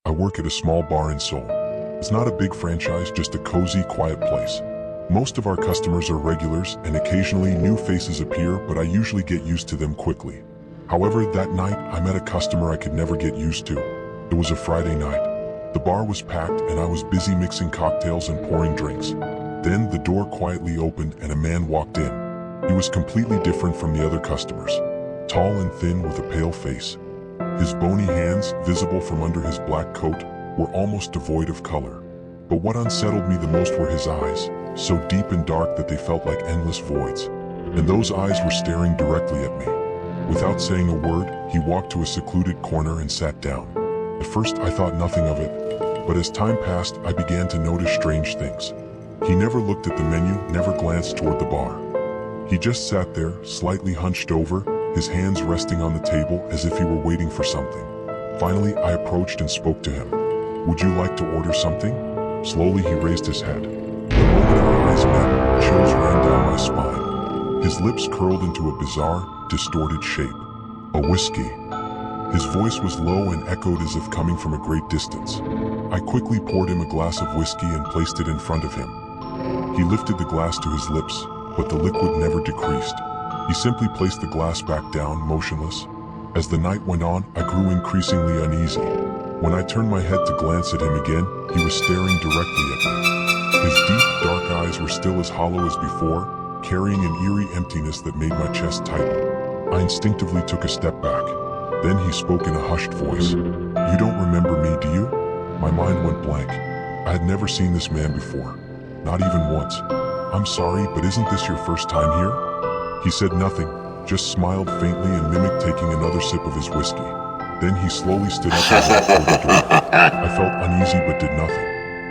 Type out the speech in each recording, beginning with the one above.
I work at a small bar in Seoul. It's not a big franchise, just a cozy, quiet place. Most of our customers are regulars, and occasionally new faces appear, but I usually get used to them quickly. However, that night, I met a customer I could never get used to. It was a Friday night. The bar was packed, and I was busy mixing cocktails and pouring drinks. Then, the door quietly opened, and a man walked in. He was completely different from the other customers. Tall and thin with a pale face. His bony hands, visible from under his black coat, were almost devoid of color. But what unsettled me the most were his eyes, so deep and dark that they felt like endless voids. And those eyes were staring directly at me. Without saying a word, he walked to a secluded corner and sat down. At first, I thought nothing of it, but as time passed, I began to notice strange things. He never looked at the menu, never glanced toward the bar. He just sat there, slightly hunched over, his hands resting on the table as if he were waiting for something. Finally, I approached and spoke to him. "Would you like to order something?" Slowly, he raised his head. The moment our eyes met, chills ran down my spine. His lips curled into a bizarre, distorted shape. A whiskey. His voice was low and echoed as if coming from a great distance. I quickly poured him a glass of whiskey and placed it in front of him. He lifted the glass to his lips, but the liquid never decreased. He simply placed the glass back down, motionless. As the night went on, I grew increasingly uneasy. When I turned my head to glance at him again, he was staring directly at me. His deep, dark eyes were still as hollow as before, carrying an eerie emptiness that made my chest tighten. I instinctively took a step back. Then he spoke in a hushed voice. "You don't remember me, do you?" My mind went blank. I had never seen this man before. Not even once. "I'm sorry, but isn't this your first time here?" He said nothing, just smiled faintly and mimicked taking another sip of his whiskey. Then he slowly stood up and walked toward the door. I felt uneasy but did nothing.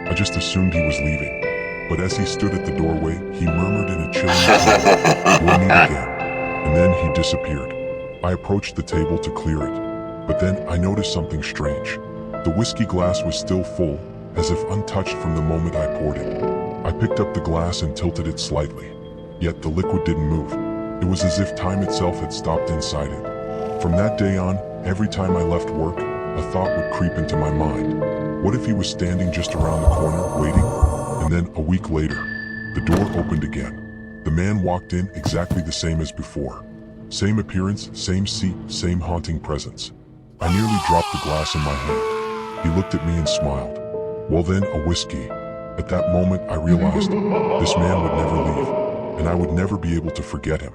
I just assumed he was leaving. But as he stood at the doorway, he murmured in a chilling tone, "We'll meet again." And then he disappeared. I approached the table to clear it. But then I noticed something strange. The whiskey glass was still full, as if untouched from the moment I poured it. I picked up the glass and tilted it slightly. Yet the liquid didn't move. It was as if time itself had stopped inside it. From that day on, every time I left work, a thought would creep into my mind. What if he was standing just around the corner, waiting? And then, a week later, the door opened again. The man walked in exactly the same as before. Same appearance, same seat, same haunting presence. I nearly dropped the glass in my hand. He looked at me and smiled. "Well then, a whiskey." At that moment, I realized this man would never leave, and I would never be able to forget him.